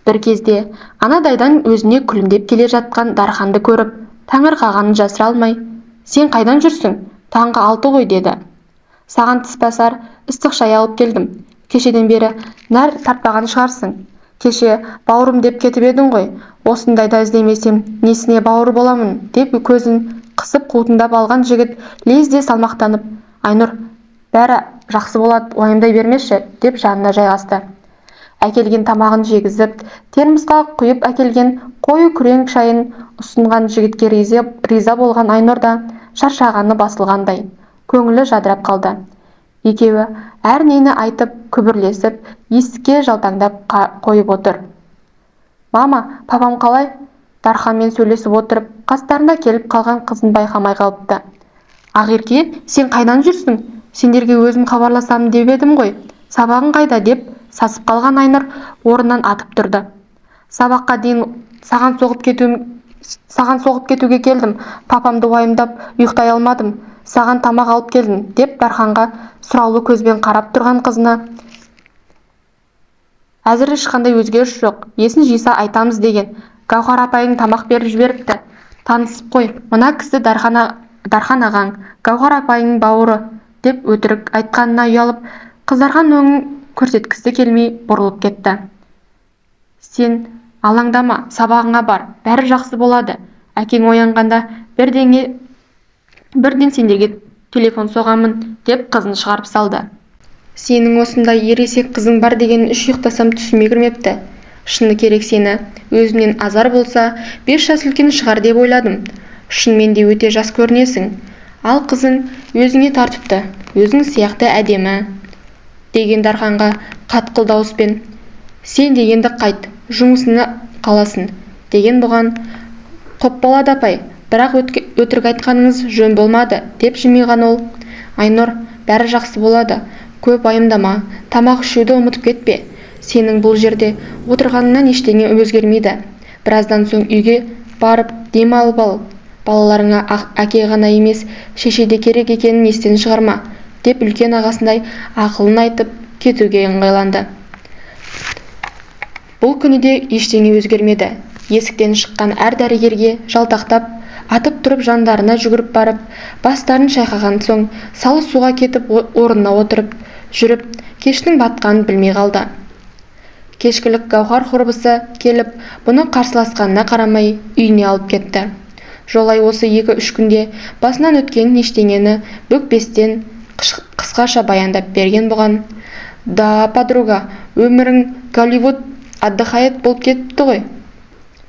Speaker 1: Бір кезде анадайдан өзіне күлімдеп келе жатқан Дарханды көріп, таңырқағанын жасыра алмай: «Сен қайдан жүрсің? Таңғы 6 ғой» деді. «Саған тіспасар ыстық шай алып келдім. Кешеден бері нәр тартпаған шығарсың. Кеше бауырым деп кетіп едің ғой. Осындайда іздемесем, несіне бауыр боламын» деп көзін қысып қуытындап алған жігіт лезде салмақтанып: «Айнұр, бәрі жақсы болады, уайымдай бермеші» деп жанына жайғасты. Әкелген тамағын жегізіп, термосқа құйып әкелген қою күрең шайын ұсынған жігітке риза болған Айнұр да шаршағаны басылғандай, көңілі жадырап қалды. Екеуі әр нені айтып, күбірлесіп, есікке жалтаңдап қойып отыр. «Мама, папам қалай?» Дарханмен сөйлесіп отырып, қастарына келіп қалған қызын байқамай қалыпты. «Ақерке, сен қайдан жүрсің? Сендерге өзім хабарласамын деп едім ғой. Сабағың қайда?» деп сасып қалған Айнұр орнынан атып тұрды. «Сабаққа дейін саған соғып кетуге келдім. Папамды уайымдап ұйықтай алмадым. Саған тамақ алып келдім» деп Дарханға сұраулы көзбен қарап тұрған қызына: «Әзір ешқандай өзгеріс жоқ. Есін жиса айтамыз» деген. «Гаухар апайың тамақ беріп жіберіпті. Танысып қой, мына кісі Дархан ағаң, Гаухар апайың бауыры» деп өтірік айтқанына ұялып, қызарған өңін көрсеткісі келмей бұрылып кетті. «Сен алаңдама, сабағыңа бар, бәрі жақсы болады. Әкең оянғанда бірден сендерге телефон соғамын» деп қызын шығарып салды. «Сенің осындай ересек қызың бар деген үш ұйықтасам түсіме кірмепті. Шыны керек, сені өзімнен азар болса 5 жас үлкен шығар деп ойладым. Шынымен де өте жас көрінесің. Ал қызың өзіңе тартыпты, өзің сияқты әдемі» деген Дарханға қатқыл дауыспен: «Сен де енді қайт, жұмысына қаласың» деген бұған. Құп болады апай, бірақ өтірік айтқаныңыз жөн болмады, деп жымиған ол. Айнұр, бәрі жақсы болады, көп уайымдама, тамақ ішуді ұмытып кетпе. Сенің бұл жерде отырғаныңнан ештеңе өзгермейді. Біраздан соң үйге барып дем алып ал. Балаларыңа әке ғана емес, шеше де керек екенін естен шығарма, деп үлкен ағасындай ақылын айтып кетуге ыңғайланды. Бұл күні де ештеңе өзгермеді. Есіктен шыққан әр дәрігерге жалтақтап, атып тұрып жандарына жүгіріп барып, бастарын шайқаған соң, салы суға кетіп орнына отырып жүріп, кештің батқанын білмей қалды. Кешкілік Гаухар құрбысы келіп, бұны қарсыласқанына қарамай үйіне алып кетті. Жолай осы 2-3 күнде басынан өткен ештеңені бүкпестен қысқаша баяндап берген бұған. Да, подруга, өмірің Голливуд отдыхает болып кетіпті ғой.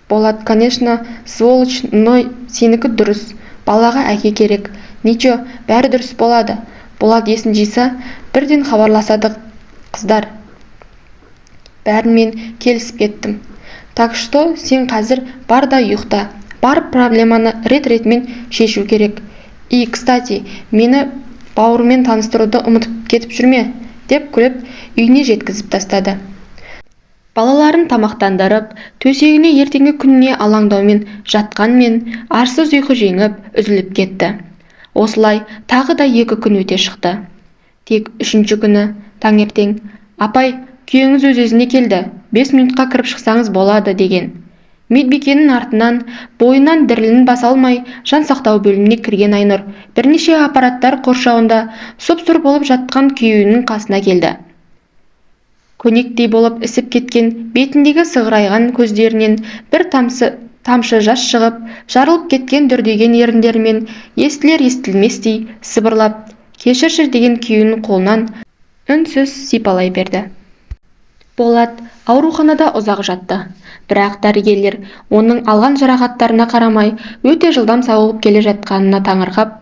Speaker 1: Болат, конечно, сволочь, но сенікі дұрыс. Балаға әке керек. Ничо, бәрі дұрыс болады. Болат есін жиса, бірден хабарласады қыздар. Бәрінмен келісіп кеттім. Так что сен қазір бар да ұйықта. Барып проблеманы рет-ретмен шешу керек. И, кстати, мені бауырмен таныстыруды ұмытып кетіп жүрме, деп күліп үйіне жеткізіп тастады. Балаларын тамақтандырып, төсегіне ертеңгі күніне алаңдаумен жатқанмен арсыз ұйқы жеңіп, үзіліп кетті. Осылай тағы да 2 күн өте шықты. Тек 3-ші күні таңертең, апай, күйеуіңіз өз-өзіне келді, 5 минутқа кіріп шықсаңыз болады деген. Медбикенің артынан, бойынан дірілін баса алмай, жан сақтау бөліміне кірген Айнұр бірнеше аппараттар қоршауында сұп-сұр болып жатқан күйеуінің қасына келді. Көнектей болып ісіп кеткен бетіндегі сығырайған көздерінен бір тамшы жас шығып, жарылып кеткен дүрдеген еріндерімен естілер-естілместей сыбырлап, кешірші деген күйеуінің қолынан үнсіз сипалай берді. Болат ауруханада ұзақ жатты, бірақ дәрігерлер оның алған жарақаттарына қарамай өте жылдам сауығып келе жатқанына таңырқап,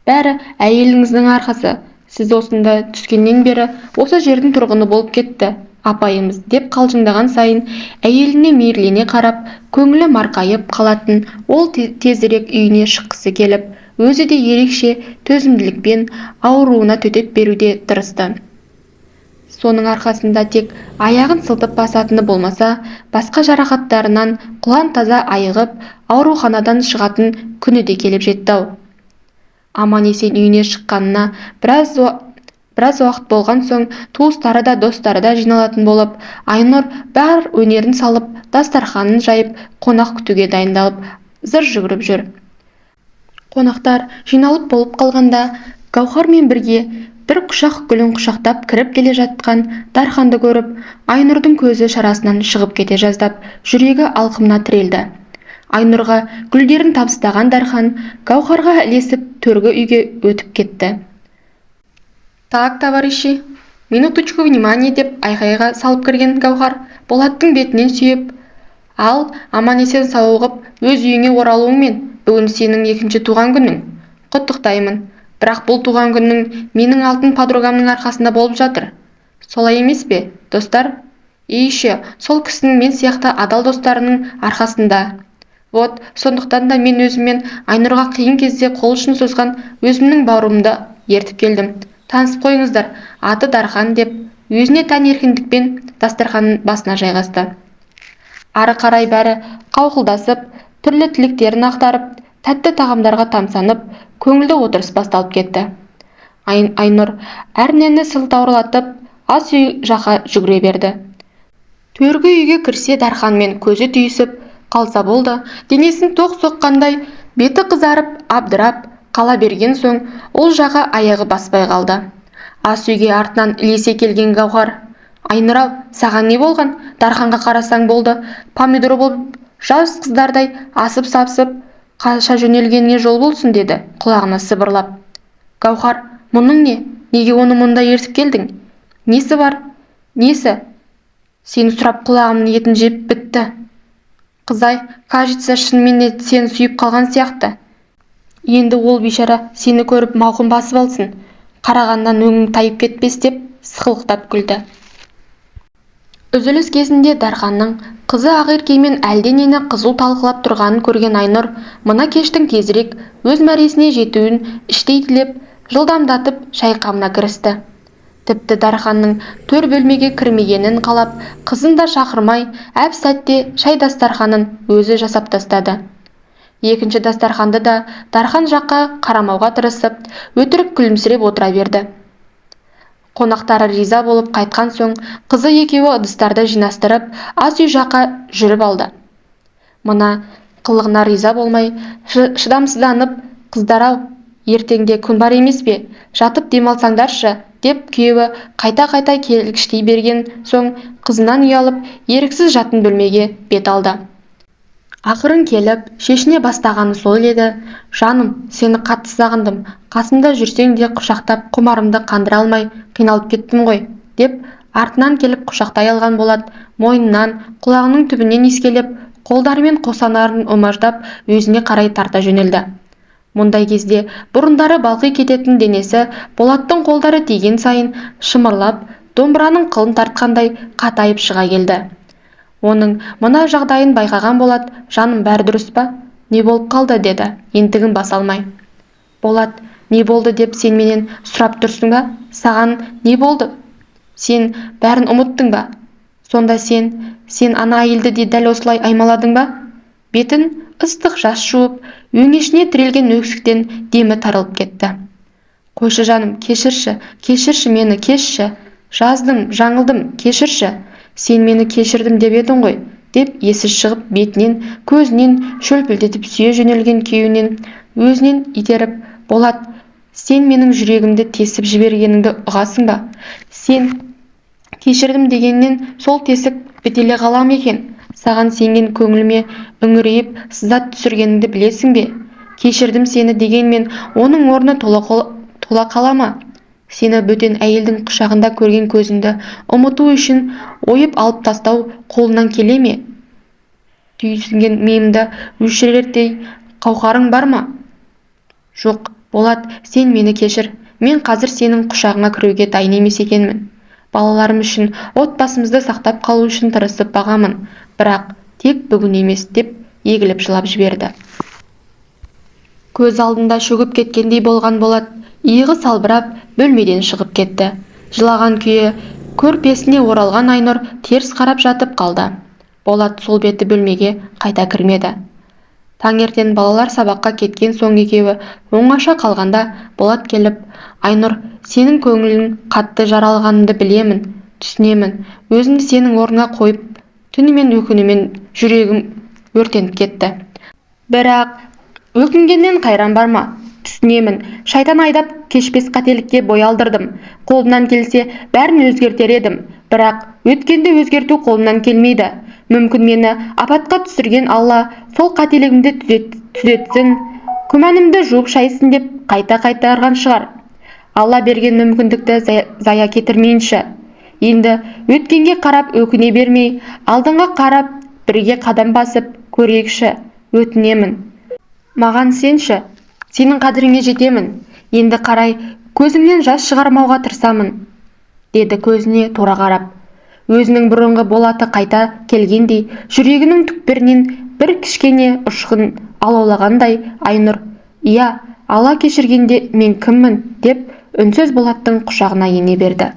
Speaker 1: бәрі әйеліңіздің арқасы, сіз осында түскеннен бері осы жердің тұрғыны болып кетті, апайымыз, деп қалжыңдаған сайын әйеліне мейірлене қарап, көңілі марқайып қалатын ол тезірек үйіне шыққысы келіп, өзі де ерекше төзімділікпен ауруына төтеп беруде тырысты. Соның арқасында тек аяғын сылтып басатыны болмаса, басқа жарақаттарынан құлан таза айығып, ауруханадан шығатын күні де келіп жетті-ау. Аман-есен үйіне шыққанына біраз уақыт болған соң, туыстары да достары да жиналатын болып, Айнұр бар өнерін салып, дастарханын жайып, қонақ күтуге дайындалып, зыр жүгіріп жүр. Қонақтар жиналып болып қалғанда, Гаухармен бірге бір құшақ гүлін құшақтап кіріп келе жатқан Дарханды көріп, Айнұрдың көзі шарасынан шығып кете жаздап, жүрегі алқымына тірелді. Айнұрға гүлдерін табыстаған Дархан Гаухарға ілесіп төргі үйге өтіп кетті. Так, товарищи, минуточку внимания, деп айқайға салып кірген Гаухар Болаттың бетінен сүйіп, ал аман-есен сауығып өз үйіңе оралуыңмен, бүгін сенің 2-ші туған күнің. Құттықтаймын. Бірақ бұл туған күннің менің алтын подругамның арқасында болып жатыр. Солай емес пе, достар? Еще сол кісінің мен сияқты адал достарының арқасында. Вот, сондықтан да мен өзіммен Айнұрға қиын кезде қол ұшын созған өзімнің бауырымды ертіп келдім. Танысып қойыңыздар, аты Дархан, деп өзіне тән еркіндікпен дастарханның басына жайғасты. Ары қарай бәрі қауқылдасып, түрлі тілектерін ақтарып, тәтті тағамдарға тамсанып, көңілді отырыс басталып кетті. Айнұр әрнені сылтаурлатып, ас үй жаққа жүгіре берді. Төргі үйге кірсе Дарханмен көзі түйісіп қалса болды, денесін тоқ соққандай, беті қызарып, абдырап қала берген соң, ол жаққа аяғы баспай қалды. Ас үйге артынан ілесе келген Гаухар: Айнұр-ау, саған не болған? Дарханға қарасаң болды, помидор болып, жас қыздардай асып-сапсып, қаша жөнелгеніне жол болсын, деді құлағына сыбырлап. Гаухар, мұның не? Неге оны мұнда ертіп келдің? Несі бар? Несі? Сені сұрап құлағымның етін жеп бітті. Қызай, кажется, шынымен де сені сүйіп қалған сияқты. Енді ол бейшара сені көріп мауқын басып алсын. Қарағаннан өңің тайып кетпес, деп сықылықтап күлді. Үзіліс кезінде Дарханның қызы Ақеркемен әлденені қызу талқылап тұрғанын көрген Айнұр, мына кештің тезірек өз мәресіне жетуін іштей тілеп, жылдамдатып шай қамына кірісті. Тіпті Дарханның төр бөлмеге кірмегенін қалап, қызын да шақырмай, әп сәтте шай дастарханын өзі жасап тастады. Екінші дастарханды да Дархан жаққа қарамауға тырысып, өтірік күлімсіреп отыра берді. Қонақтары риза болып қайтқан соң, қызы екеуі ыдыстарды жинастырып, ас үй жаққа жүріп алды. Мына қылығына риза болмай, шыдамсызданып, қыздар-ау, ертеңде күн бар емес пе, жатып демалсаңдаршы, деп күйеуі қайта-қайта келгіштей берген соң, қызынан ұялып, еріксіз жатын бөлмеге бет алды. Ақырын келіп, шешіне бастағаны сол еді. Жаным, сені қатты сағындым, қасымда жүрсең де құшақтап құмарымды қандыра алмай қиналып кеттім ғой, деп артынан келіп құшақтай алған Болат, мойнынан, құлағының түбінен иіскелеп, қолдарымен қосанарын умаждап өзіне қарай тарта жөнелді. Мұндай кезде бұрындары балқи кететін денесі Болаттың қолдары тиген сайын шымырлап, домбыраның қылын тартқандай қатайып шыға келді. Оның мына жағдайын байқаған Болат, жаным, бәрі дұрыс па? Не болып қалды, деді, ентігін баса алмай. Болат, не болды деп сен менен сұрап тұрсың ба? Саған не болды? Сен бәрін ұмыттың ба? Сонда сен ана әйелді де дәл осылай аймаладың ба? Бетін ыстық жас жуып, өңешіне тірелген өксіктен демі тарылып кетті. Қойшы жаным, кешірші мені, кешші. Жаздым, жаңылдым, кешірші. Сен мені кешірдім деп едің ғой, деп есі шығып, бетінен, көзінен шөлпілдетіп сүйе жөнелген күйеуінен өзінен итеріп, Болат, сен менің жүрегімді тесіп жібергеніңді ұғасың ба? Сен кешірдім дегеннен сол тесік бітеле қалам екен. Саған сенген көңіліме үңірейіп, сызат түсіргеніңді білесің бе? Кешірдім сені дегенмен оның орны тола қала ма? Сені бөтен әйелдің құшағында көрген көзіңді ұмыту үшін ойып алып тастау қолынан келе ме? Түйсінген миымда өшірердей қауқарың бар ма? Жоқ, Болат, сен мені кешір. Мен қазір сенің құшағыңа кіруге дайын емес екенмін. Балаларым үшін, отбасымызды сақтап қалу үшін тырысып бағамын. Бірақ тек бүгін емес, деп егіліп жылап жіберді. Көз алдында шөгіп кеткендей болған Болат, иығы салбырап, бөлмеден шығып кетті. Жылаған күйі көрпесіне оралған Айнұр теріс қарап жатып қалды. Болат сол беті бөлмеге қайта кірмеді. Таңертең балалар сабаққа кеткен соң екеуі оңаша қалғанда Болат келіп, Айнұр, сенің көңілің қатты жаралғаныңды білемін, түсінемін. Өзімді сенің орныңа қойып, түнімен өкінумен жүрегім өртеніп кетті. Бірақ өкінгеннен қайран бар ма? Түсінемін, шайтан айдап кешпес қателікке бой алдырдым. Қолымнан келсе, бәрін өзгертер едім. Бірақ өткенді өзгерту қолымнан келмейді. Мүмкін мені апатқа түсірген Алла сол қателігімді түзетсін, күмәнімді жуып шайсын деп қайта ұрған шығар. Алла берген мүмкіндікті зая кетірмейінші. Енді өткенге қарап өкіне бермей, алдыңға қарап бірге қадам басып көрейікші, өтінемін. Маған сенші, сенің қадіріңе жетемін. Енді қарай көзімнен жас шығармауға тырысамын, деді көзіне тура қарап. Өзінің бұрынғы Болаты қайта келгендей, жүрегінің түкпірінен бір кішкене ұшқын алаулағандай Айнұр, «Иә, Алла кешіргенде мен кіммін?» деп үнсіз Болаттың құшағына ене берді.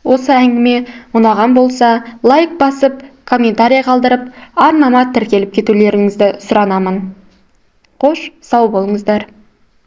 Speaker 1: Осы әңгіме ұнаған болса, лайк басып, комментарий қалдырып, арнама тіркеліп кетулеріңізді сұранамын. Қош, сау болыңыздар.